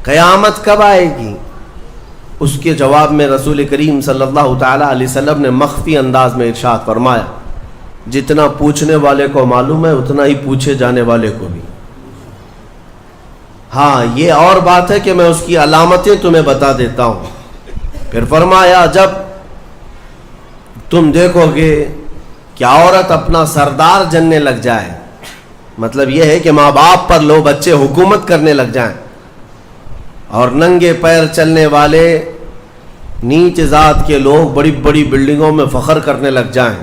قیامت کب آئے گی؟ اس کے جواب میں رسول کریم صلی اللہ تعالیٰ علیہ وسلم نے مخفی انداز میں ارشاد فرمایا، جتنا پوچھنے والے کو معلوم ہے اتنا ہی پوچھے جانے والے کو بھی۔ ہاں یہ اور بات ہے کہ میں اس کی علامتیں تمہیں بتا دیتا ہوں۔ پھر فرمایا، جب تم دیکھو گے کہ عورت اپنا سردار جننے لگ جائے، مطلب یہ ہے کہ ماں باپ پر لو بچے حکومت کرنے لگ جائیں، اور ننگے پیر چلنے والے نیچ ذات کے لوگ بڑی بڑی بلڈنگوں میں فخر کرنے لگ جائیں،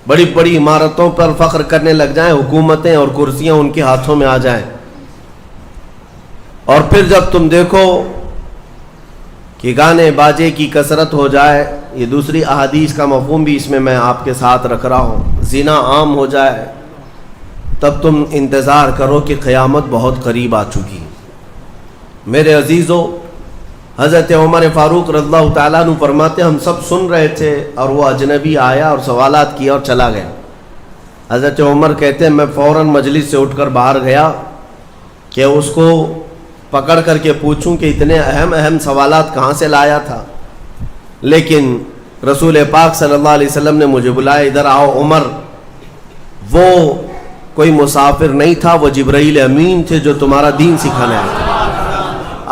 بڑی بڑی عمارتوں پر فخر کرنے لگ جائیں، حکومتیں اور کرسیاں ان کے ہاتھوں میں آ جائیں، اور پھر جب تم دیکھو کہ گانے باجے کی کثرت ہو جائے، یہ دوسری احادیث کا مفہوم بھی اس میں آپ کے ساتھ رکھ رہا ہوں، زنا عام ہو جائے، تب تم انتظار کرو کہ قیامت بہت قریب آ چکی۔ میرے عزیزو، حضرت عمر فاروق رضی اللہ تعالیٰ عنہ فرماتے، ہم سب سن رہے تھے اور وہ اجنبی آیا اور سوالات کیا اور چلا گیا۔ حضرت عمر کہتے ہیں میں فوراً مجلس سے اٹھ کر باہر گیا کہ اس کو پکڑ کر کے پوچھوں کہ اتنے اہم سوالات کہاں سے لایا تھا، لیکن رسول پاک صلی اللہ علیہ وسلم نے مجھے بلایا، ادھر آؤ عمر۔ وہ کوئی مسافر نہیں تھا، وہ جبرائیل امین تھے جو تمہارا دین سکھانے آئے تھے۔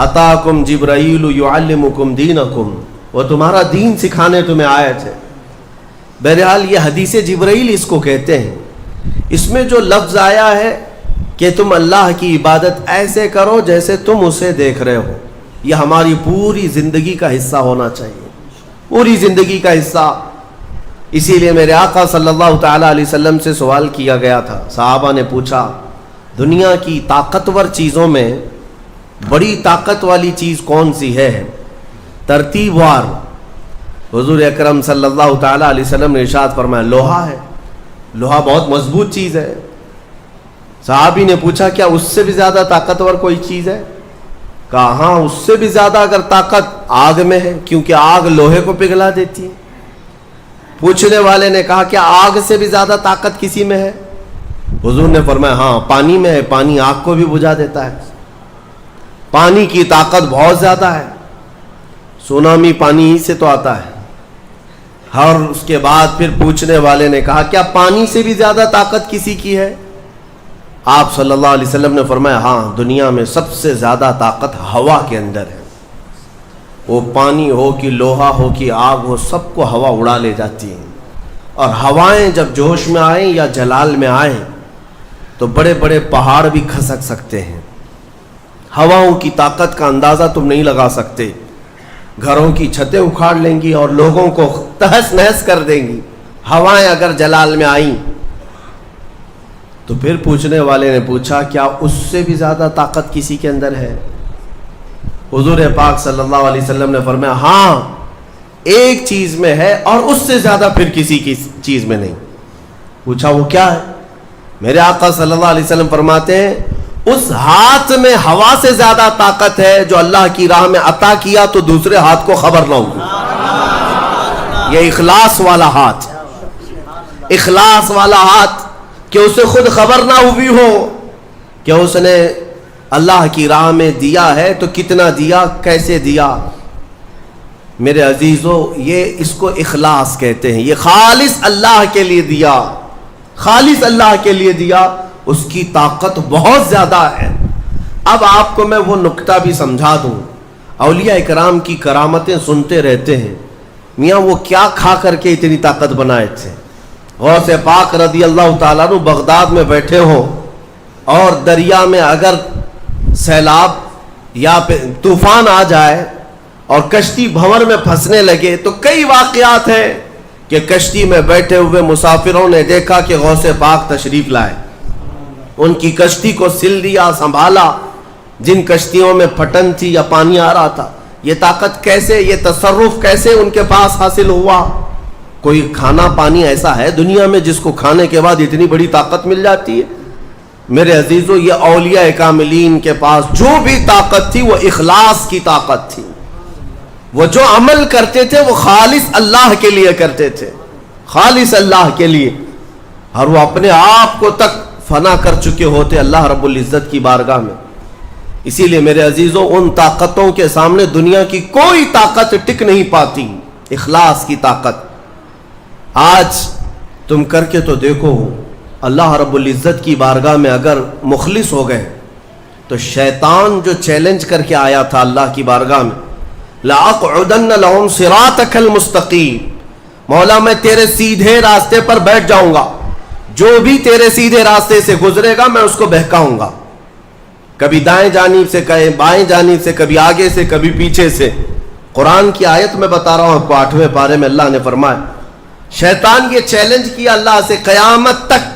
اتاکم جبرائیل یعلمکم دینکم، وہ تمہارا دین سکھانے تمہیں آئے تھے۔ بہرحال یہ حدیث جبرائیل اس کو کہتے ہیں۔ اس میں جو لفظ آیا ہے کہ تم اللہ کی عبادت ایسے کرو جیسے تم اسے دیکھ رہے ہو، یہ ہماری پوری زندگی کا حصہ ہونا چاہیے، پوری زندگی کا حصہ۔ اسی لیے میرے آقا صلی اللہ تعالیٰ علیہ وسلم سے سوال کیا گیا تھا، صحابہ نے پوچھا دنیا کی طاقتور چیزوں میں بڑی طاقت والی چیز کون سی ہے؟ ترتیب وار حضور اکرم صلی اللہ تعالیٰ علیہ وسلم نے ارشاد فرمایا لوہا ہے، لوہا بہت مضبوط چیز ہے۔ صحابی نے پوچھا کیا اس سے بھی زیادہ طاقتور کوئی چیز ہے؟ کہا ہاں اس سے بھی زیادہ اگر طاقت آگ میں ہے، کیونکہ آگ لوہے کو پگھلا دیتی ہے۔ پوچھنے والے نے کہا کیا آگ سے بھی زیادہ طاقت کسی میں ہے؟ حضور نے فرمایا ہاں پانی میں ہے، پانی آگ کو بھی بجھا دیتا ہے، پانی کی طاقت بہت زیادہ ہے، سونامی پانی ہی سے تو آتا ہے۔ اور اس کے بعد پھر پوچھنے والے نے کہا کیا پانی سے بھی زیادہ طاقت کسی کی ہے؟ آپ صلی اللہ علیہ وسلم نے فرمایا ہاں دنیا میں سب سے زیادہ طاقت ہوا کے اندر ہے، وہ پانی ہو کہ لوہا ہو کہ آگ ہو، سب کو ہوا اڑا لے جاتی ہے، اور ہوائیں جب جوش میں آئیں یا جلال میں آئیں تو بڑے بڑے پہاڑ بھی کھسک سکتے ہیں۔ ہواؤں کی طاقت کا اندازہ تم نہیں لگا سکتے، گھروں کی چھتیں اکھاڑ لیں گی اور لوگوں کو تہس نہس کر دیں گی ہوائیں اگر جلال میں آئیں۔ تو پھر پوچھنے والے نے پوچھا کیا اس سے بھی زیادہ طاقت کسی کے اندر ہے؟ حضور پاک صلی اللہ علیہ وسلم نے فرمایا ہاں ایک چیز میں ہے اور اس سے زیادہ پھر کسی کی چیز میں نہیں۔ پوچھا وہ کیا ہے؟ میرے آقا صلی اللہ علیہ وسلم فرماتے ہیں اس ہاتھ میں ہوا سے زیادہ طاقت ہے جو اللہ کی راہ میں عطا کیا تو دوسرے ہاتھ کو خبر نہ ہوگی۔ یہ اخلاص والا ہاتھ، اخلاص والا ہاتھ کہ اسے خود خبر نہ ہوئی ہو کہ اس نے اللہ کی راہ میں دیا ہے تو کتنا دیا، کیسے دیا۔ میرے عزیزو یہ اس کو اخلاص کہتے ہیں، یہ خالص اللہ کے لیے دیا، خالص اللہ کے لیے دیا، اس کی طاقت بہت زیادہ ہے۔ اب آپ کو میں وہ نکتہ بھی سمجھا دوں، اولیاء اکرام کی کرامتیں سنتے رہتے ہیں، میاں وہ کیا کھا کر کے اتنی طاقت بنائے تھے۔ غوث پاک رضی اللہ تعالیٰ عنہ بغداد میں بیٹھے ہوں اور دریا میں اگر سیلاب یا طوفان آ جائے اور کشتی بھنور میں پھنسنے لگے تو کئی واقعات ہیں کہ کشتی میں بیٹھے ہوئے مسافروں نے دیکھا کہ غوث پاک تشریف لائے، ان کی کشتی کو سل دیا، سنبھالا۔ جن کشتیوں میں پھٹن تھی یا پانی آ رہا تھا، یہ طاقت کیسے، یہ تصرف کیسے ان کے پاس حاصل ہوا؟ کوئی کھانا پانی ایسا ہے دنیا میں جس کو کھانے کے بعد اتنی بڑی طاقت مل جاتی ہے؟ میرے عزیزو یہ اولیاء کاملین کے پاس جو بھی طاقت تھی وہ اخلاص کی طاقت تھی، وہ جو عمل کرتے تھے وہ خالص اللہ کے لیے کرتے تھے، خالص اللہ کے لیے، اور وہ اپنے آپ کو تک فنا کر چکے ہوتے اللہ رب العزت کی بارگاہ میں۔ اسی لیے میرے عزیزوں ان طاقتوں کے سامنے دنیا کی کوئی طاقت ٹک نہیں پاتی. اخلاص کی طاقت. آج تم کر کے تو دیکھو, اللہ رب العزت کی بارگاہ میں اگر مخلص ہو گئے تو شیطان جو چیلنج کر کے آیا تھا اللہ کی بارگاہ میں, لَأَقْعُدَنَّ لَهُمْ صِرَاطَكَ الْمُسْتَقِيمَ, مولا میں تیرے سیدھے راستے پر بیٹھ جاؤں گا, جو بھی تیرے سیدھے راستے سے گزرے گا میں اس کو بہکاؤں گا, کبھی دائیں جانب سے, کہیں بائیں جانب سے, کبھی آگے سے, کبھی پیچھے سے. قرآن کی آیت میں بتا رہا ہوں آپ کو, 8ویں پارے میں اللہ نے فرمایا, شیطان یہ چیلنج کیا اللہ سے, قیامت تک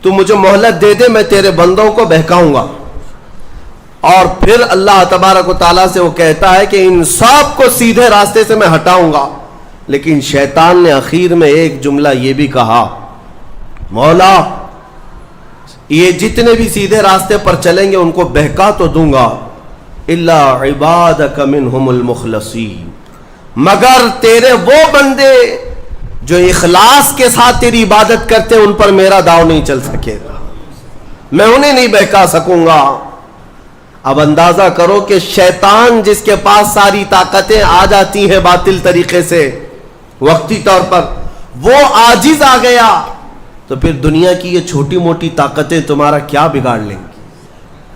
تو مجھے مہلت دے دے, میں تیرے بندوں کو بہکاؤں گا. اور پھر اللہ تبارک و تعالیٰ سے وہ کہتا ہے کہ ان سب کو سیدھے راستے سے میں ہٹاؤں گا. لیکن شیطان نے اخیر میں ایک جملہ یہ بھی کہا, مولا یہ جتنے بھی سیدھے راستے پر چلیں گے ان کو بہکا تو دوں گا, الا عبادک منہم المخلصین, مگر تیرے وہ بندے جو اخلاص کے ساتھ تیری عبادت کرتے ان پر میرا داؤ نہیں چل سکے گا, میں انہیں نہیں بہکا سکوں گا. اب اندازہ کرو کہ شیطان جس کے پاس ساری طاقتیں آ جاتی ہیں باطل طریقے سے وقتی طور پر, وہ عاجز آ گیا, تو پھر دنیا کی یہ چھوٹی موٹی طاقتیں تمہارا کیا بگاڑ لیں گی.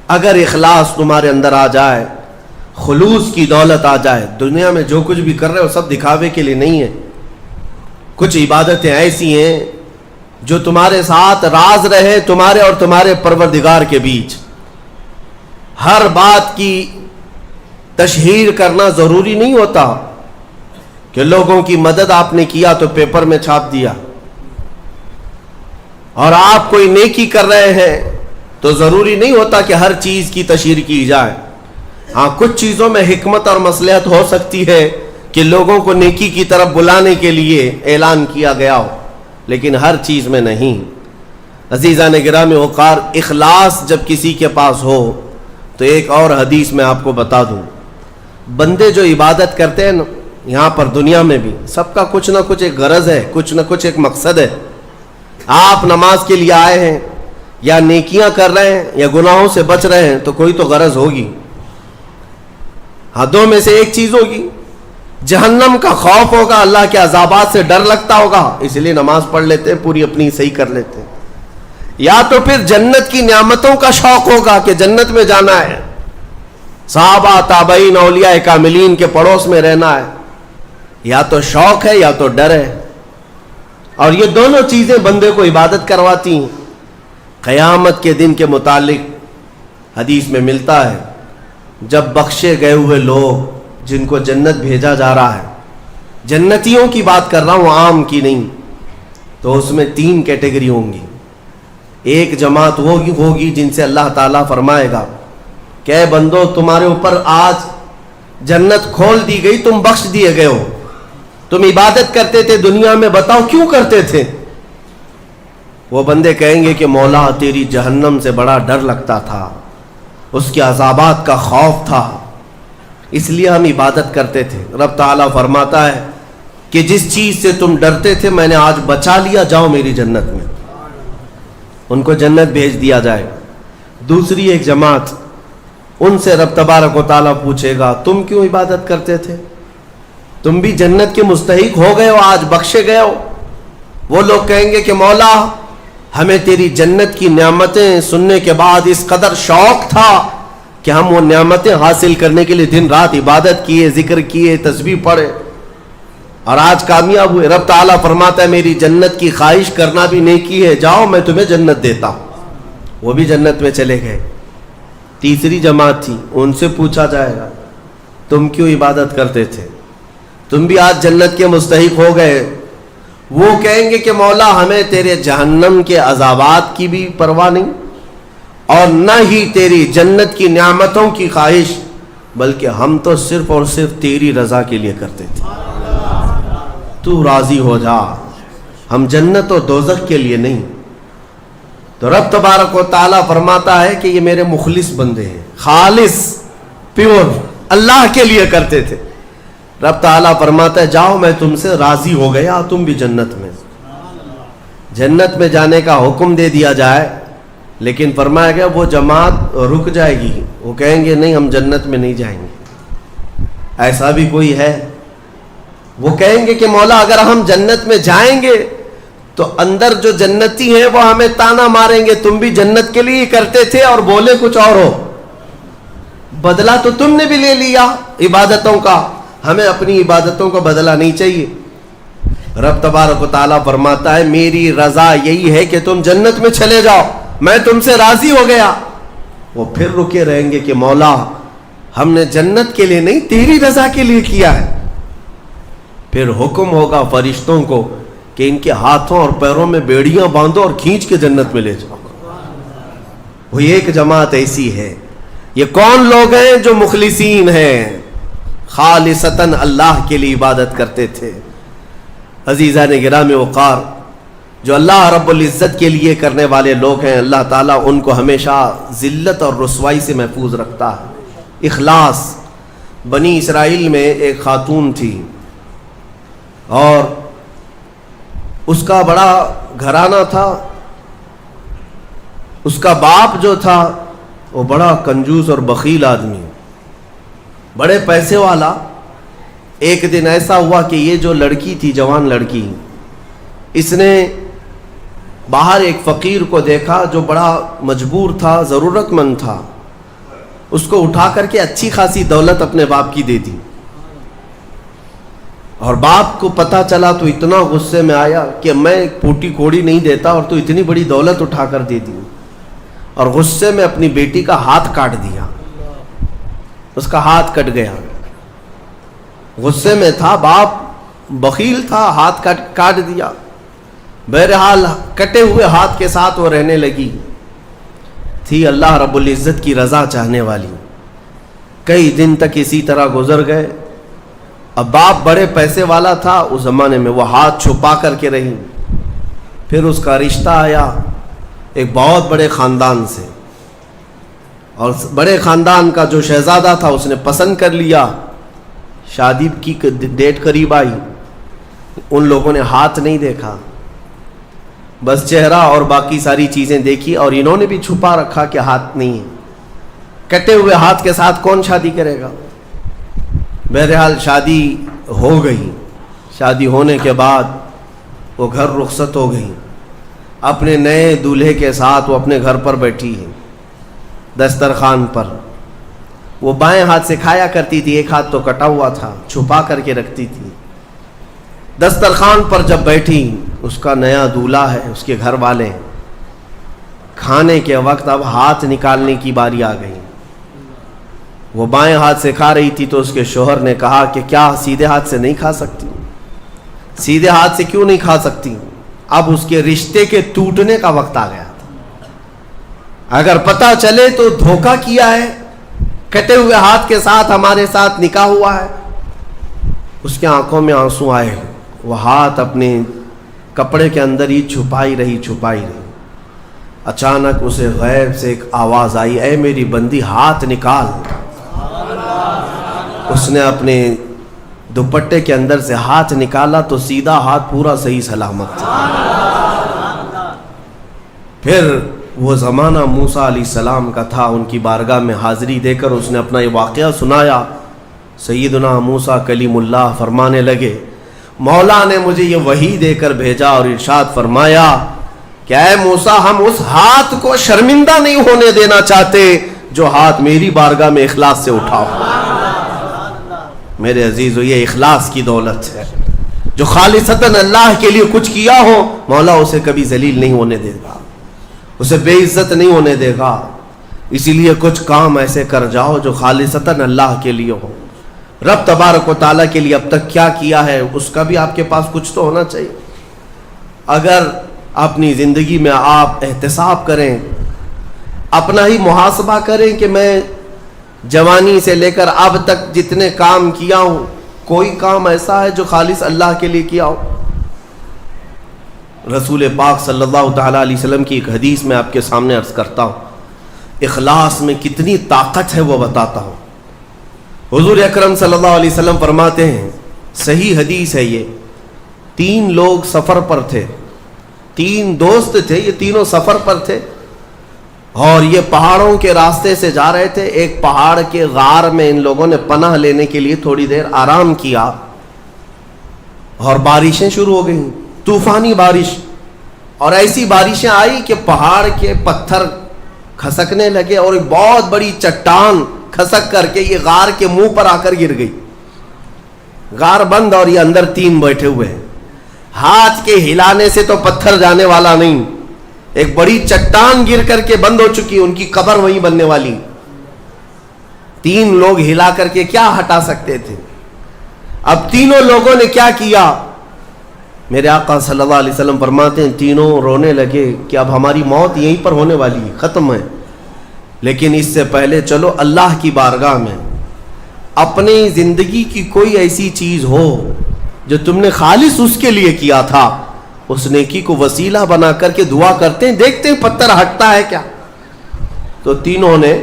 اگر اخلاص تمہارے اندر آ جائے, خلوص کی دولت آ جائے, دنیا میں جو کچھ بھی کر رہے ہو سب دکھاوے کے لیے نہیں ہے. کچھ عبادتیں ایسی ہیں جو تمہارے ساتھ راز رہے تمہارے اور تمہارے پروردگار کے بیچ. ہر بات کی تشہیر کرنا ضروری نہیں ہوتا کہ لوگوں کی مدد آپ نے کیا تو پیپر میں چھاپ دیا, اور آپ کوئی نیکی کر رہے ہیں تو ضروری نہیں ہوتا کہ ہر چیز کی تشہیر کی جائے. ہاں کچھ چیزوں میں حکمت اور مصلحت ہو سکتی ہے کہ لوگوں کو نیکی کی طرف بلانے کے لیے اعلان کیا گیا ہو, لیکن ہر چیز میں نہیں. عزیزان گرامی وقار, اخلاص جب کسی کے پاس ہو تو ایک اور حدیث میں آپ کو بتا دوں, بندے جو عبادت کرتے ہیں یہاں پر دنیا میں بھی, سب کا کچھ نہ کچھ ایک غرض ہے, کچھ نہ کچھ ایک مقصد ہے. آپ نماز کے لیے آئے ہیں یا نیکیاں کر رہے ہیں یا گناہوں سے بچ رہے ہیں تو کوئی تو غرض ہوگی. ہاں دو میں سے ایک چیز ہوگی, جہنم کا خوف ہوگا, اللہ کے عذابات سے ڈر لگتا ہوگا اس لیے نماز پڑھ لیتے ہیں, پوری اپنی صحیح کر لیتے ہیں, یا تو پھر جنت کی نعمتوں کا شوق ہوگا کہ جنت میں جانا ہے, صحابہ تابعین اولیاء کاملین کے پڑوس میں رہنا ہے. یا تو شوق ہے یا تو ڈر ہے, اور یہ دونوں چیزیں بندے کو عبادت کرواتی ہیں. قیامت کے دن کے متعلق حدیث میں ملتا ہے, جب بخشے گئے ہوئے لوگ جن کو جنت بھیجا جا رہا ہے, جنتیوں کی بات کر رہا ہوں عام کی نہیں, تو اس میں 3 کیٹیگری ہوں گی. ایک جماعت وہ ہوگی جن سے اللہ تعالیٰ فرمائے گا کہ اے بندو تمہارے اوپر آج جنت کھول دی گئی, تم بخش دیے گئے ہو, تم عبادت کرتے تھے دنیا میں, بتاؤ کیوں کرتے تھے. وہ بندے کہیں گے کہ مولا تیری جہنم سے بڑا ڈر لگتا تھا, اس کے عذابات کا خوف تھا, اس لیے ہم عبادت کرتے تھے. رب تعالیٰ فرماتا ہے کہ جس چیز سے تم ڈرتے تھے میں نے آج بچا لیا, جاؤ میری جنت میں. ان کو جنت بھیج دیا جائے. دوسری ایک جماعت, ان سے رب تبارک و تعالیٰ پوچھے گا تم کیوں عبادت کرتے تھے, تم بھی جنت کے مستحق ہو گئے ہو, آج بخشے گئے ہو. وہ لوگ کہیں گے کہ مولا ہمیں تیری جنت کی نعمتیں سننے کے بعد اس قدر شوق تھا کہ ہم وہ نعمتیں حاصل کرنے کے لیے دن رات عبادت کیے, ذکر کیے, تسبیح پڑھے, اور آج کامیاب ہوئے. رب تعالیٰ فرماتا ہے میری جنت کی خواہش کرنا بھی نیکی ہے, جاؤ میں تمہیں جنت دیتا ہوں. وہ بھی جنت میں چلے گئے. تیسری جماعت تھی, ان سے پوچھا جائے گا تم کیوں عبادت کرتے تھے, تم بھی آج جنت کے مستحق ہو گئے. وہ کہیں گے کہ مولا ہمیں تیرے جہنم کے عذابات کی بھی پرواہ نہیں, اور نہ ہی تیری جنت کی نعمتوں کی خواہش, بلکہ ہم تو صرف اور صرف تیری رضا کے لیے کرتے تھے, تو راضی ہو جا, ہم جنت و دوزخ کے لیے نہیں. تو رب تبارک و تعالیٰ فرماتا ہے کہ یہ میرے مخلص بندے ہیں, خالص پیور اللہ کے لیے کرتے تھے. رب تعالیٰ فرماتا ہے جاؤ میں تم سے راضی ہو گیا, تم بھی جنت میں. جنت میں جانے کا حکم دے دیا جائے لیکن فرمایا گیا وہ جماعت رک جائے گی، وہ کہیں گے نہیں ہم جنت میں نہیں جائیں گے۔ ایسا بھی کوئی ہے؟ وہ کہیں گے کہ مولا اگر ہم جنت میں جائیں گے تو اندر جو جنتی ہیں وہ ہمیں تانا ماریں گے، تم بھی جنت کے لیے کرتے تھے اور بولے کچھ اور ہو، بدلہ تو تم نے بھی لے لیا عبادتوں کا، ہمیں اپنی عبادتوں کا بدلہ نہیں چاہیے۔ رب تبارک و تعالیٰ فرماتا ہے میری رضا یہی ہے کہ تم جنت میں چلے جاؤ، میں تم سے راضی ہو گیا۔ وہ پھر رکے رہیں گے کہ مولا ہم نے جنت کے لیے نہیں تیری رضا کے لیے کیا ہے۔ پھر حکم ہوگا فرشتوں کو کہ ان کے ہاتھوں اور پیروں میں بیڑیاں باندھو اور کھینچ کے جنت میں لے جاؤ۔ وہ ایک جماعت ایسی ہے۔ یہ کون لوگ ہیں؟ جو مخلصین ہیں، خالصتاً اللہ کے لیے عبادت کرتے تھے۔ عزیزان گرامی وقار، جو اللہ رب العزت کے لیے کرنے والے لوگ ہیں، اللہ تعالیٰ ان کو ہمیشہ ذلت اور رسوائی سے محفوظ رکھتا ہے۔ اخلاص۔ بنی اسرائیل میں ایک خاتون تھی اور اس کا بڑا گھرانہ تھا۔ اس کا باپ جو تھا وہ بڑا کنجوس اور بخیل آدمی، بڑے پیسے والا۔ ایک دن ایسا ہوا کہ یہ جو لڑکی تھی، جوان لڑکی، اس نے باہر ایک فقیر کو دیکھا جو بڑا مجبور تھا، ضرورت مند تھا، اس کو اٹھا کر کے اچھی خاصی دولت اپنے باپ کی دے دی۔ اور باپ کو پتہ چلا تو اتنا غصے میں آیا کہ میں پوٹی کوڑی نہیں دیتا اور تو اتنی بڑی دولت اٹھا کر دے دی، اور غصے میں اپنی بیٹی کا ہاتھ کاٹ دیا۔ اس کا ہاتھ کٹ گیا، غصے میں تھا، باپ بخیل تھا، ہاتھ کاٹ دیا۔ بہرحال کٹے ہوئے ہاتھ کے ساتھ وہ رہنے لگی تھی، اللہ رب العزت کی رضا چاہنے والی۔ کئی دن تک اسی طرح گزر گئے۔ اب باپ بڑے پیسے والا تھا اس زمانے میں، وہ ہاتھ چھپا کر کے رہی۔ پھر اس کا رشتہ آیا ایک بہت بڑے خاندان سے، اور بڑے خاندان کا جو شہزادہ تھا اس نے پسند کر لیا۔ شادی کی ڈیٹ قریب آئی، ان لوگوں نے ہاتھ نہیں دیکھا، بس چہرہ اور باقی ساری چیزیں دیکھی، اور انہوں نے بھی چھپا رکھا کہ ہاتھ نہیں ہے۔ کٹے ہوئے ہاتھ کے ساتھ کون شادی کرے گا؟ بہرحال شادی ہو گئی۔ شادی ہونے کے بعد وہ گھر رخصت ہو گئی، اپنے نئے دولہے کے ساتھ وہ اپنے گھر پر بیٹھی ہے، دسترخوان پر۔ وہ بائیں ہاتھ سے کھایا کرتی تھی، ایک ہاتھ تو کٹا ہوا تھا، چھپا کر کے رکھتی تھی۔ دسترخوان پر جب بیٹھی، اس کا نیا دولہا ہے، اس کے گھر والے، کھانے کے وقت اب ہاتھ نکالنے کی باری آ گئی۔ وہ بائیں ہاتھ سے کھا رہی تھی تو اس کے شوہر نے کہا کہ کیا سیدھے ہاتھ سے نہیں کھا سکتی؟ سیدھے ہاتھ سے کیوں نہیں کھا سکتی؟ اب اس کے رشتے کے ٹوٹنے کا وقت آ گیا تھا۔ اگر پتہ چلے تو دھوکہ کیا ہے، کٹے ہوئے ہاتھ کے ساتھ ہمارے ساتھ نکاح ہوا ہے۔ اس کے آنکھوں میں آنسو آئے، وہ ہاتھ اپنے کپڑے کے اندر ہی چھپائی رہی۔ اچانک اسے غیب سے ایک آواز آئی، اے میری بندی ہاتھ نکال۔ اس نے اپنے دوپٹے کے اندر سے ہاتھ نکالا تو سیدھا ہاتھ پورا صحیح سلامت تھا۔ پھر وہ زمانہ موسیٰ علیہ السلام کا تھا، ان کی بارگاہ میں حاضری دے کر اس نے اپنا یہ واقعہ سنایا۔ سیدنا موسیٰ کلیم اللہ فرمانے لگے، مولا نے مجھے یہ وحی دے کر بھیجا اور ارشاد فرمایا کہ اے موسیٰ ہم اس ہاتھ کو شرمندہ نہیں ہونے دینا چاہتے جو ہاتھ میری بارگاہ میں اخلاص سے اٹھاؤ۔ میرے عزیزو، یہ اخلاص کی دولت ہے۔ جو خالصتاً اللہ کے لیے کچھ کیا ہو، مولا اسے کبھی ذلیل نہیں ہونے دے گا، اسے بے عزت نہیں ہونے دے گا۔ اسی لیے کچھ کام ایسے کر جاؤ جو خالصتاً اللہ کے لیے ہو۔ رب تبارک و تعالیٰ کے لیے اب تک کیا کیا ہے اس کا بھی آپ کے پاس کچھ تو ہونا چاہیے۔ اگر اپنی زندگی میں آپ احتساب کریں، اپنا ہی محاسبہ کریں کہ میں جوانی سے لے کر اب تک جتنے کام کیا ہوں، کوئی کام ایسا ہے جو خالص اللہ کے لیے کیا ہو؟ رسول پاک صلی اللہ تعالیٰ علیہ وسلم کی ایک حدیث میں آپ کے سامنے عرض کرتا ہوں، اخلاص میں کتنی طاقت ہے وہ بتاتا ہوں۔ حضور اکرم صلی اللہ علیہ وسلم فرماتے ہیں، صحیح حدیث ہے یہ، 3 لوگ سفر پر تھے، 3 دوست تھے، یہ تینوں سفر پر تھے۔ اور یہ پہاڑوں کے راستے سے جا رہے تھے. ایک پہاڑ کے غار میں ان لوگوں نے پناہ لینے کے لیے تھوڑی دیر آرام کیا اور بارشیں شروع ہو گئیں, طوفانی بارش. اور ایسی بارشیں آئی کہ پہاڑ کے پتھر کھسکنے لگے اور ایک بہت بڑی چٹان کھسک کر کے یہ غار کے منہ پر آ کر گر گئی. غار بند اور یہ اندر 3 بیٹھے ہوئے ہیں. ہاتھ کے ہلانے سے تو پتھر جانے والا نہیں, ایک بڑی چٹان گر کر کے بند ہو چکی, ان کی قبر وہیں بننے والی. 3 لوگ ہلا کر کے کیا ہٹا سکتے تھے؟ اب تینوں لوگوں نے کیا کیا؟ میرے آقا صلی اللہ علیہ وسلم فرماتے ہیں تینوں رونے لگے کہ اب ہماری موت یہیں پر ہونے والی ہے, ختم ہے. لیکن اس سے پہلے چلو اللہ کی بارگاہ میں اپنی زندگی کی کوئی ایسی چیز ہو جو تم نے خالص اس کے لیے کیا تھا, اس نیکی کو وسیلہ بنا کر کے دعا کرتے ہیں, دیکھتے ہیں پتھر ہٹتا ہے کیا. تو تینوں نے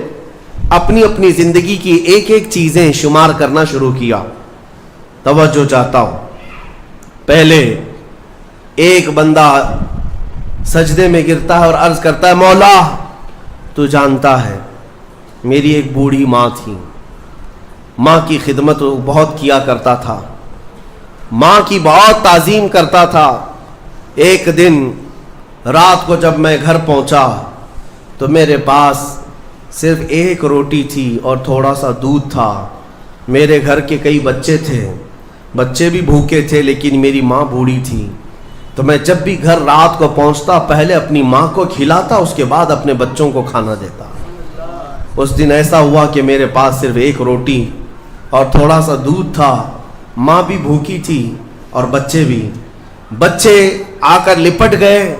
اپنی اپنی زندگی کی ایک ایک چیزیں شمار کرنا شروع کیا. توجہ چاہتا ہوں. پہلے ایک بندہ سجدے میں گرتا ہے اور عرض کرتا ہے مولا تو جانتا ہے میری ایک بوڑھی ماں تھی, ماں کی خدمت بہت کیا کرتا تھا, ماں کی بہت تعظیم کرتا تھا. ایک دن رات کو جب میں گھر پہنچا تو میرے پاس صرف ایک روٹی تھی اور تھوڑا سا دودھ تھا. میرے گھر کے کئی بچے تھے, بچے بھی بھوکے تھے, لیکن میری ماں بوڑھی تھی. تو میں جب بھی گھر رات کو پہنچتا پہلے اپنی ماں کو کھلاتا, اس کے بعد اپنے بچوں کو کھانا دیتا. اس دن ایسا ہوا کہ میرے پاس صرف ایک روٹی اور تھوڑا سا دودھ تھا, ماں بھی بھوکی تھی اور بچے بھی. بچے آ کر لپٹ گئے,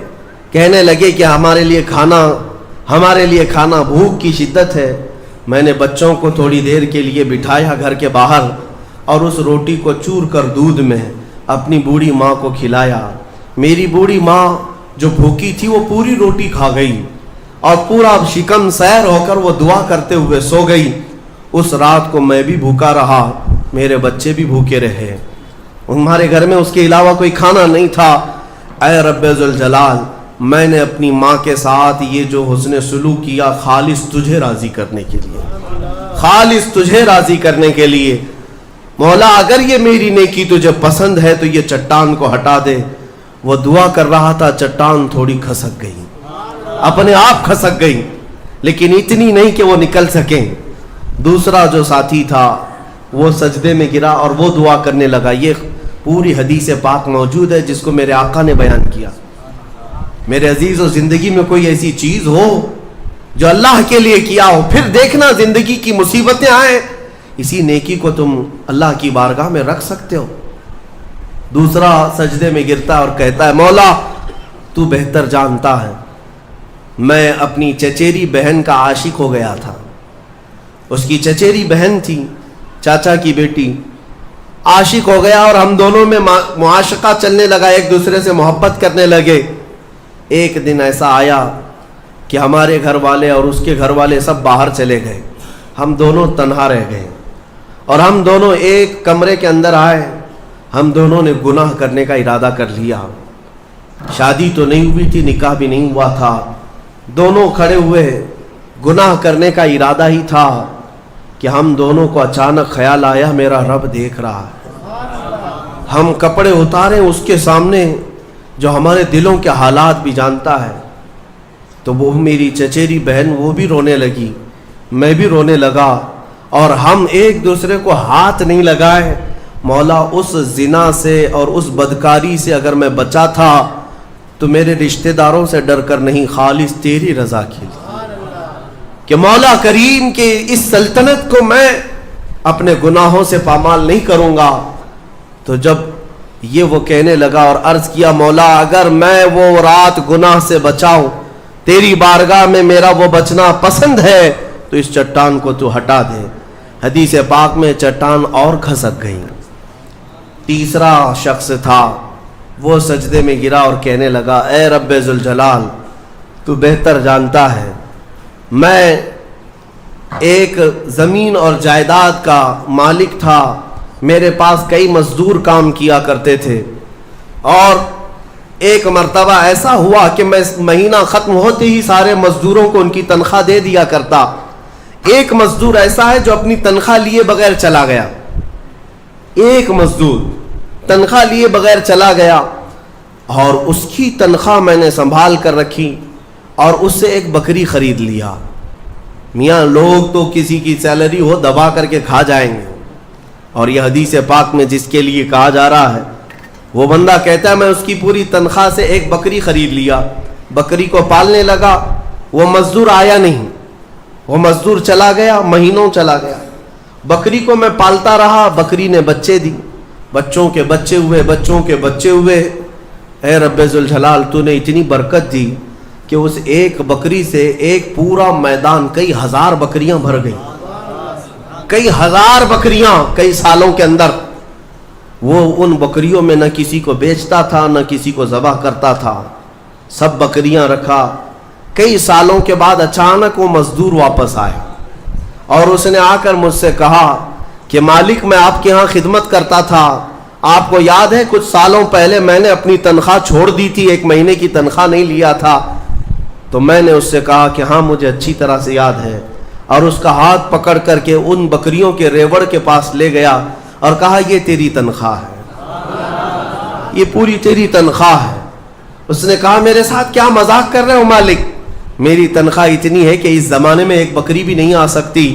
کہنے لگے کہ ہمارے لیے کھانا, بھوک کی شدت ہے. میں نے بچوں کو تھوڑی دیر کے لیے بٹھایا گھر کے باہر اور اس روٹی کو چور کر دودھ میں اپنی بوڑھی ماں کو کھلایا. میری بوڑھی ماں جو بھوکی تھی وہ پوری روٹی کھا گئی اور پورا شکم سیر ہو کر وہ دعا کرتے ہوئے سو گئی. اس رات کو میں بھی بھوکا رہا, میرے بچے بھی بھوکے رہے. ہمارے گھر میں اس کے علاوہ کوئی کھانا نہیں تھا. اے رب ذوالجلال, میں نے اپنی ماں کے ساتھ یہ جو حسن سلوک کیا خالص تجھے راضی کرنے کے لیے, خالص تجھے راضی کرنے کے لیے. مولا اگر یہ میری نیکی تجھے پسند ہے تو یہ چٹان کو ہٹا دے. وہ دعا کر رہا تھا, چٹان تھوڑی کھسک گئی, اپنے آپ کھسک گئی, لیکن اتنی نہیں کہ وہ نکل سکیں. دوسرا جو ساتھی تھا وہ سجدے میں گرا اور وہ دعا کرنے لگا. یہ پوری حدیث پاک موجود ہے جس کو میرے آقا نے بیان کیا. میرے عزیز و زندگی میں کوئی ایسی چیز ہو جو اللہ کے لیے کیا ہو, پھر دیکھنا زندگی کی مصیبتیں آئیں, اسی نیکی کو تم اللہ کی بارگاہ میں رکھ سکتے ہو. دوسرا سجدے میں گرتا اور کہتا ہے مولا تو بہتر جانتا ہے میں اپنی چچیری بہن کا عاشق ہو گیا تھا. اس کی چچیری بہن تھی, چاچا کی بیٹی, عاشق ہو گیا اور ہم دونوں میں معاشقہ چلنے لگا, ایک دوسرے سے محبت کرنے لگے. ایک دن ایسا آیا کہ ہمارے گھر والے اور اس کے گھر والے سب باہر چلے گئے, ہم دونوں تنہا رہ گئے اور ہم دونوں ایک کمرے کے اندر آئے. ہم دونوں نے گناہ کرنے کا ارادہ کر لیا. شادی تو نہیں ہوئی تھی, نکاح بھی نہیں ہوا تھا, دونوں کھڑے ہوئے, گناہ کرنے کا ارادہ ہی تھا کہ ہم دونوں کو اچانک خیال آیا میرا رب دیکھ رہا ہے. ہم کپڑے اتارے اس کے سامنے جو ہمارے دلوں کے حالات بھی جانتا ہے. تو وہ میری چچیری بہن وہ بھی رونے لگی, میں بھی رونے لگا اور ہم ایک دوسرے کو ہاتھ نہیں لگائے. مولا اس زنا سے اور اس بدکاری سے اگر میں بچا تھا تو میرے رشتہ داروں سے ڈر کر نہیں, خالص تیری رضا کے لیے کہ مولا کریم کے اس سلطنت کو میں اپنے گناہوں سے پامال نہیں کروں گا. تو جب یہ وہ کہنے لگا اور عرض کیا مولا اگر میں وہ رات گناہ سے بچاؤں, تیری بارگاہ میں میرا وہ بچنا پسند ہے تو اس چٹان کو تو ہٹا دے. حدیث پاک میں چٹان اور کھسک گئی. تیسرا شخص تھا وہ سجدے میں گرا اور کہنے لگا اے رب ذوالجلال تو بہتر جانتا ہے میں ایک زمین اور جائیداد کا مالک تھا, میرے پاس کئی مزدور کام کیا کرتے تھے اور ایک مرتبہ ایسا ہوا کہ میں مہینہ ختم ہوتے ہی سارے مزدوروں کو ان کی تنخواہ دے دیا کرتا. ایک مزدور ایسا ہے جو اپنی تنخواہ لیے بغیر چلا گیا. ایک مزدور تنخواہ لیے بغیر چلا گیا اور اس کی تنخواہ میں نے سنبھال کر رکھی اور اس سے ایک بکری خرید لیا. میاں لوگ تو کسی کی سیلری ہو دبا کر کے کھا جائیں گے, اور یہ حدیث پاک میں جس کے لیے کہا جا رہا ہے وہ بندہ کہتا ہے میں اس کی پوری تنخواہ سے ایک بکری خرید لیا, بکری کو پالنے لگا. وہ مزدور آیا نہیں, وہ مزدور چلا گیا, مہینوں چلا گیا. بکری کو میں پالتا رہا, بکری نے بچے دی, بچوں کے بچے ہوئے, بچوں کے بچے ہوئے. اے رب ذوالجلال تو نے اتنی برکت دی کہ اس ایک بکری سے ایک پورا میدان کئی ہزار بکریاں بھر گئی. کئی ہزار بکریاں کئی سالوں کے اندر. وہ ان بکریوں میں نہ کسی کو بیچتا تھا نہ کسی کو ذبح کرتا تھا, سب بکریاں رکھا. کئی سالوں کے بعد اچانک وہ مزدور واپس آیا اور اس نے آ کر مجھ سے کہا کہ مالک میں آپ کے ہاں خدمت کرتا تھا, آپ کو یاد ہے کچھ سالوں پہلے میں نے اپنی تنخواہ چھوڑ دی تھی, ایک مہینے کی تنخواہ نہیں لیا تھا. تو میں نے اس سے کہا کہ ہاں مجھے اچھی طرح سے یاد ہے, اور اس کا ہاتھ پکڑ کر کے ان بکریوں کے ریوڑ کے پاس لے گیا اور کہا یہ تیری تنخواہ ہے, یہ پوری تیری تنخواہ ہے. اس نے کہا میرے ساتھ کیا مذاق کر رہے ہو مالک, میری تنخواہ اتنی ہے کہ اس زمانے میں ایک بکری بھی نہیں آ سکتی.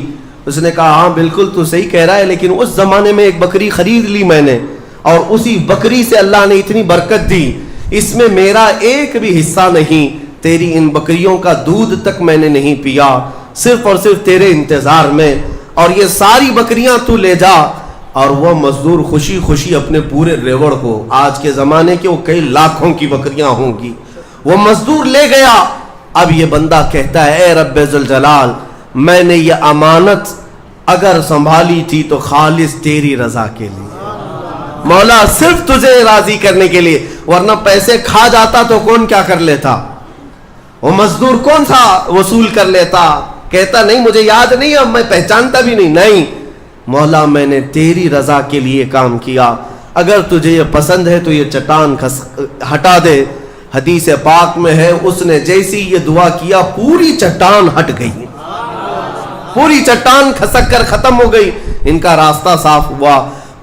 اس نے کہا ہاں بالکل تو صحیح کہہ رہا ہے, لیکن اس زمانے میں ایک بکری خرید لی میں نے, اور اسی بکری سے اللہ نے اتنی برکت دی, اس میں میرا ایک بھی حصہ نہیں. تیری ان بکریوں کا دودھ تک میں نے نہیں پیا, صرف اور صرف تیرے انتظار میں, اور یہ ساری بکریاں تو لے جا. اور وہ مزدور خوشی خوشی اپنے پورے ریوڑ کو, آج کے زمانے کے وہ کئی لاکھوں کی بکریاں ہوں گی, وہ مزدور لے گیا. اب یہ بندہ کہتا ہے اے رب ذوالجلال میں نے یہ امانت اگر سنبھالی تھی تو خالص تیری رضا کے لیے, مولا صرف تجھے راضی کرنے کے لیے, ورنہ پیسے کھا جاتا تو کون کیا کر لیتا, وہ مزدور کون سا وصول کر لیتا. کہتا نہیں مجھے یاد نہیں, اب میں پہچانتا بھی نہیں. نہیں مولا میں نے تیری رضا کے لیے کام کیا, اگر تجھے یہ پسند ہے تو یہ چٹان ہٹا دے. حدیث پاک میں ہے اس نے جیسی یہ دعا کیا پوری چٹان ہٹ گئی, پوری چٹان کھسک کر ختم ہو گئی, ان کا راستہ صاف ہوا.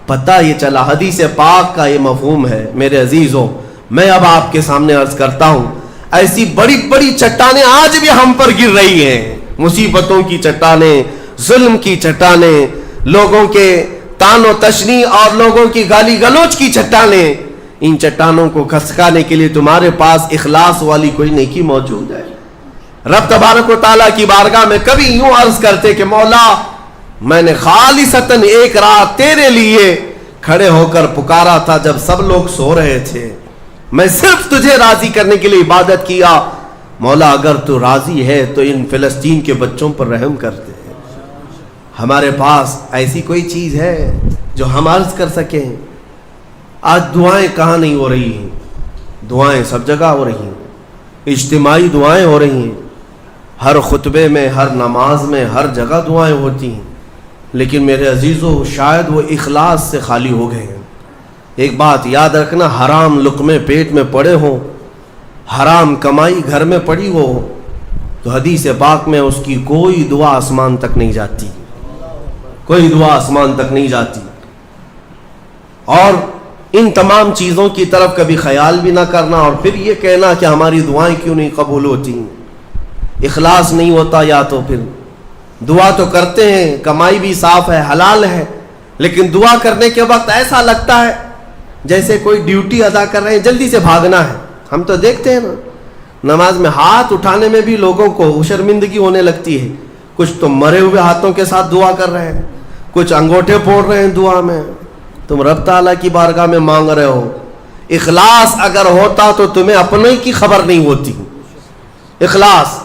پتہ یہ چلا حدیث پاک کا یہ مفہوم ہے. میرے عزیزوں میں اب آپ کے سامنے عرض کرتا ہوں, ایسی بڑی بڑی چٹانیں آج بھی ہم پر گر رہی ہیں, مصیبتوں کی چٹانیں, ظلم کی چٹانیں, لوگوں کے تان و تشنی اور لوگوں کی گالی گلوچ کی چٹانیں. ان چٹانوں کو کھسکانے کے لیے تمہارے پاس اخلاص والی کوئی نیکی موجود ہے. رب تبارک و تعالیٰ کی بارگاہ میں کبھی یوں عرض کرتے کہ مولا میں نے خالصتاً ایک رات تیرے لیے کھڑے ہو کر پکارا تھا جب سب لوگ سو رہے تھے, میں صرف تجھے راضی کرنے کے لیے عبادت کیا. مولا اگر تو راضی ہے تو ان فلسطین کے بچوں پر رحم کرتے. ہمارے پاس ایسی کوئی چیز ہے جو ہم عرض کر سکیں. آج دعائیں کہاں نہیں ہو رہی ہیں, دعائیں سب جگہ ہو رہی ہیں, اجتماعی دعائیں ہو رہی ہیں, ہر خطبے میں, ہر نماز میں, ہر جگہ دعائیں ہوتی ہیں. لیکن میرے عزیزو شاید وہ اخلاص سے خالی ہو گئے ہیں. ایک بات یاد رکھنا, حرام لقمے پیٹ میں پڑے ہوں, حرام کمائی گھر میں پڑی ہو تو حدیث پاک میں اس کی کوئی دعا آسمان تک نہیں جاتی, کوئی دعا آسمان تک نہیں جاتی. اور ان تمام چیزوں کی طرف کبھی خیال بھی نہ کرنا اور پھر یہ کہنا کہ ہماری دعائیں کیوں نہیں قبول ہوتی. اخلاص نہیں ہوتا, یا تو پھر دعا تو کرتے ہیں, کمائی بھی صاف ہے, حلال ہے, لیکن دعا کرنے کے وقت ایسا لگتا ہے جیسے کوئی ڈیوٹی ادا کر رہے ہیں, جلدی سے بھاگنا ہے. ہم تو دیکھتے ہیں نا, نماز میں ہاتھ اٹھانے میں بھی لوگوں کو شرمندگی ہونے لگتی ہے. کچھ تو مرے ہوئے ہاتھوں کے ساتھ دعا کر رہے ہیں, کچھ انگوٹھے پھوڑ رہے ہیں دعا میں. تم رب تعالیٰ کی بارگاہ میں مانگ رہے ہو, اخلاص اگر ہوتا تو تمہیں اپنے کی خبر نہیں ہوتی. اخلاص,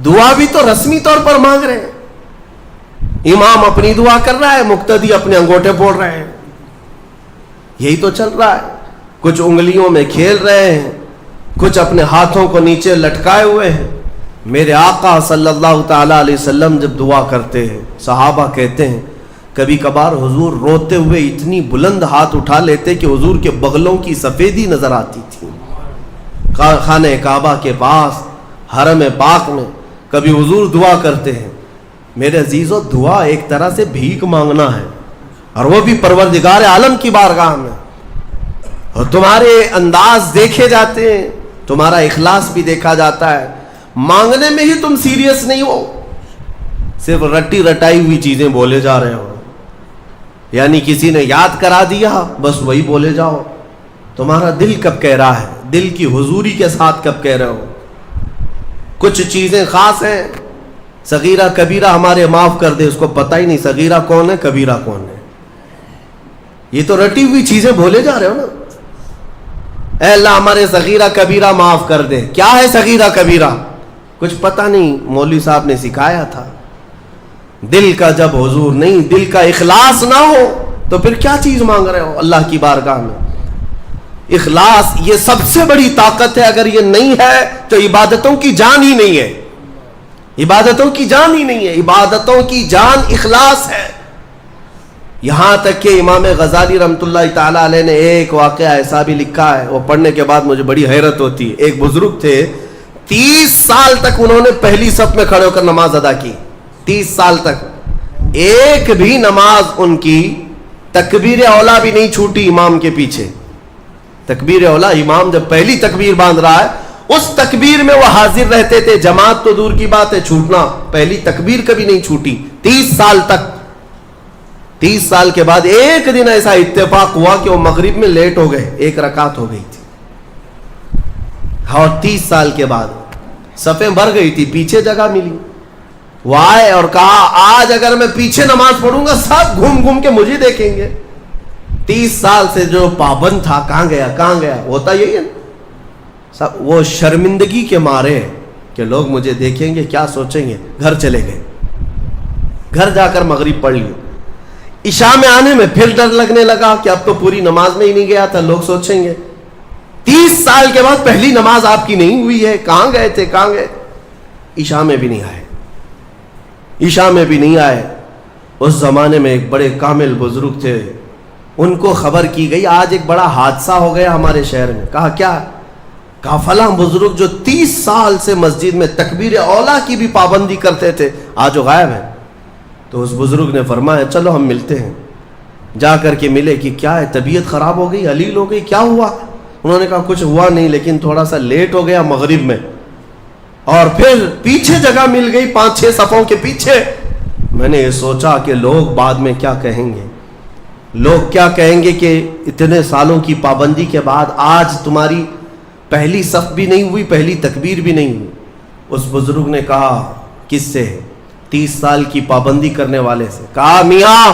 دعا بھی تو رسمی طور پر مانگ رہے ہیں, امام اپنی دعا کر رہا ہے, مقتدی اپنے انگوٹھے پھوڑ رہے ہیں, یہی تو چل رہا ہے. کچھ انگلیوں میں کھیل رہے ہیں, کچھ اپنے ہاتھوں کو نیچے لٹکائے ہوئے ہیں. میرے آقا صلی اللہ تعالیٰ علیہ وسلم جب دعا کرتے ہیں, صحابہ کہتے ہیں کبھی کبھار حضور روتے ہوئے اتنی بلند ہاتھ اٹھا لیتے کہ حضور کے بغلوں کی سفیدی نظر آتی تھی. خانہ کعبہ کے پاس حرم پاک میں کبھی حضور دعا کرتے ہیں. میرے عزیزو دعا ایک طرح سے بھیک مانگنا ہے, اور وہ بھی پروردگار عالم کی بارگاہ میں. اور تمہارے انداز دیکھے جاتے ہیں, تمہارا اخلاص بھی دیکھا جاتا ہے. مانگنے میں ہی تم سیریس نہیں ہو, صرف رٹی رٹائی ہوئی چیزیں بولے جا رہے ہو, یعنی کسی نے یاد کرا دیا بس وہی بولے جاؤ. تمہارا دل کب کہہ رہا ہے, دل کی حضوری کے ساتھ کب کہہ رہے ہو. کچھ چیزیں خاص ہیں, صغیرہ کبیرہ ہمارے معاف کر دے, اس کو پتہ ہی نہیں صغیرہ کون ہے کبیرہ کون ہے. یہ تو رٹی ہوئی چیزیں بولے جا رہے ہو نا. اے اللہ ہمارے صغیرہ کبیرہ معاف کر دے. کیا ہے صغیرہ کبیرہ؟ کچھ پتہ نہیں, مولوی صاحب نے سکھایا تھا. دل کا جب حضور نہیں, دل کا اخلاص نہ ہو تو پھر کیا چیز مانگ رہے ہو اللہ کی بارگاہ میں. اخلاص یہ سب سے بڑی طاقت ہے. اگر یہ نہیں ہے تو عبادتوں کی جان ہی نہیں ہے. عبادتوں کی جان ہی نہیں ہے. عبادتوں کی جان اخلاص ہے. یہاں تک کہ امام غزالی رحمۃ اللہ تعالی علیہ نے ایک واقعہ ایسا بھی لکھا ہے, وہ پڑھنے کے بعد مجھے بڑی حیرت ہوتی ہے. ایک بزرگ تھے, 30 سال تک انہوں نے پہلی صف میں کھڑے ہو کر نماز ادا کی. 30 سال تک ایک بھی نماز ان کی تکبیر اولا بھی نہیں چھوٹی امام کے پیچھے. تکبیر اولا, امام جب پہلی تکبیر باندھ رہا ہے اس تکبیر میں وہ حاضر رہتے تھے. جماعت تو دور کی بات ہے, چھوٹنا, پہلی تکبیر کبھی نہیں چھوٹی 30 سال تک. 30 سال کے بعد ایک دن ایسا اتفاق ہوا کہ وہ مغرب میں لیٹ ہو گئے, 1 رکعت ہو گئی تھی. اور 30 سال کے بعد صفیں بھر گئی تھی, پیچھے جگہ ملی. وہ آئے اور کہا آج اگر میں پیچھے نماز پڑھوں گا سب گھوم گھوم کے مجھے دیکھیں گے. 30 سال سے جو پابند تھا کہاں گیا کہاں گیا. ہوتا یہی ہے سب, وہ شرمندگی کے مارے کہ لوگ مجھے دیکھیں گے کیا سوچیں گے, گھر چلے گئے. گھر جا کر مغرب پڑھ لی. عشاء میں آنے میں پھر ڈر لگنے لگا کہ اب تو پوری نماز میں ہی نہیں گیا تھا, لوگ سوچیں گے. 30 سال کے بعد پہلی نماز آپ کی نہیں ہوئی ہے, کہاں گئے تھے کہاں گئے. عشاء میں بھی نہیں آئے, عشاء میں بھی نہیں آئے. اس زمانے میں ایک بڑے کامل بزرگ تھے, ان کو خبر کی گئی آج ایک بڑا حادثہ ہو گیا ہمارے شہر میں. کہا کیا؟ کہا فلاں بزرگ جو 30 سال سے مسجد میں تکبیر اولا کی بھی پابندی کرتے تھے آج وہ غائب ہے. تو اس بزرگ نے فرمایا چلو ہم ملتے ہیں. جا کر کے ملے کہ کیا ہے, طبیعت خراب ہو گئی, علیل ہو گئی, کیا ہوا؟ انہوں نے کہا کچھ ہوا نہیں, لیکن تھوڑا سا لیٹ ہو گیا مغرب میں, اور پھر پیچھے جگہ مل گئی 5-6 صفوں کے پیچھے. میں نے یہ سوچا کہ لوگ بعد میں کیا کہیں گے, لوگ کیا کہیں گے کہ اتنے سالوں کی پابندی کے بعد آج تمہاری پہلی صف بھی نہیں ہوئی, پہلی تکبیر بھی نہیں ہوئی. اس بزرگ نے کہا کس سے؟ 30 سال کی پابندی کرنے والے سے. کہا میاں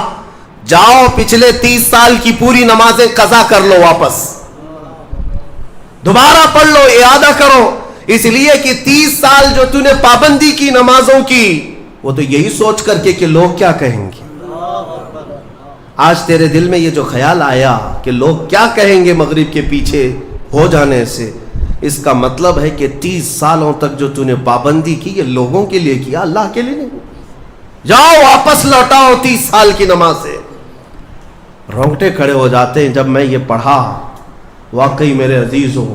جاؤ پچھلے 30 سال کی پوری نمازیں قضا کر لو, واپس دوبارہ پڑھ لو, اعادہ کرو. اس لیے کہ 30 سال جو تو نے پابندی کی نمازوں کی, وہ تو یہی سوچ کر کے کہ لوگ کیا کہیں گے. آج تیرے دل میں یہ جو خیال آیا کہ لوگ کیا کہیں گے مغرب کے پیچھے ہو جانے سے, اس کا مطلب ہے کہ 30 سالوں تک جو تو نے پابندی کی یہ لوگوں کے لیے کیا, اللہ کے لیے نہیں. جاؤ واپس لوٹاؤ 30 سال کی نماز سے. رونگٹے کھڑے ہو جاتے ہیں جب میں یہ پڑھا. واقعی میرے عزیزوں,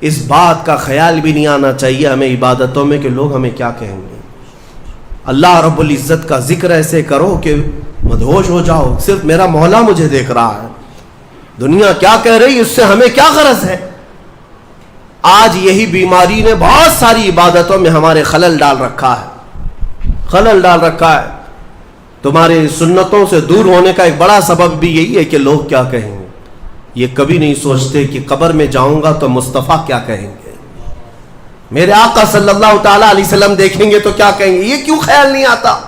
اس بات کا خیال بھی نہیں آنا چاہیے ہمیں عبادتوں میں کہ لوگ ہمیں کیا کہیں گے. اللہ رب العزت کا ذکر ایسے کرو کہ مدہوش ہو جاؤ, صرف میرا مولا مجھے دیکھ رہا ہے, دنیا کیا کہہ رہی اس سے ہمیں کیا غرض ہے. آج یہی بیماری نے بہت ساری عبادتوں میں ہمارے خلل ڈال رکھا ہے, خلل ڈال رکھا ہے. تمہارے سنتوں سے دور ہونے کا ایک بڑا سبب بھی یہی ہے کہ لوگ کیا کہیں گے. یہ کبھی نہیں سوچتے کہ قبر میں جاؤں گا تو مصطفیٰ کیا کہیں گے, میرے آقا صلی اللہ تعالیٰ علیہ وسلم دیکھیں گے تو کیا کہیں گے. یہ کیوں خیال نہیں آتا؟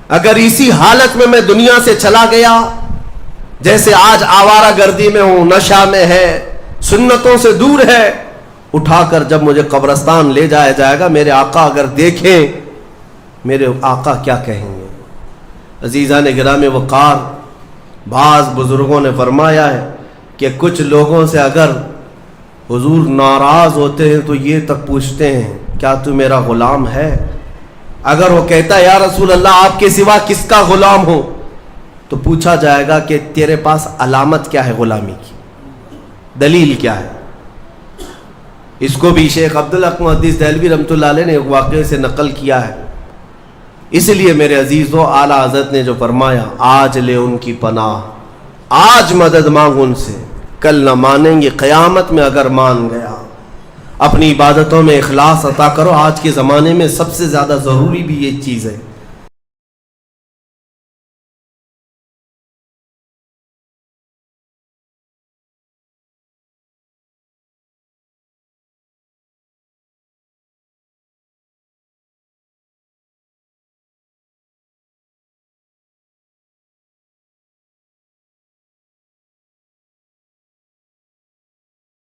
اگر اسی حالت میں دنیا سے چلا گیا, جیسے آج آوارہ گردی میں ہوں, نشہ میں ہے, سنتوں سے دور ہے, اٹھا کر جب مجھے قبرستان لے جایا جائے گا, میرے آقا اگر دیکھیں, میرے آقا کیا کہیں گے. عزیزان گرامی وقار, بعض بزرگوں نے فرمایا ہے کہ کچھ لوگوں سے اگر حضور ناراض ہوتے ہیں تو یہ تک پوچھتے ہیں کیا تو میرا غلام ہے. اگر وہ کہتا ہے یا رسول اللہ آپ کے سوا کس کا غلام ہو, تو پوچھا جائے گا کہ تیرے پاس علامت کیا ہے غلامی کی, دلیل کیا ہے. اس کو بھی شیخ عبدالحق محدث دہلوی رحمۃ اللہ علیہ نے ایک واقعے سے نقل کیا ہے. اس لیے میرے عزیزو اعلیٰ حضرت نے جو فرمایا آج لے ان کی پناہ، آج مدد مانگ ان سے، کل نہ مانیں گے قیامت میں اگر مان گیا. اپنی عبادتوں میں اخلاص عطا کرو. آج کے زمانے میں سب سے زیادہ ضروری بھی یہ چیز ہے.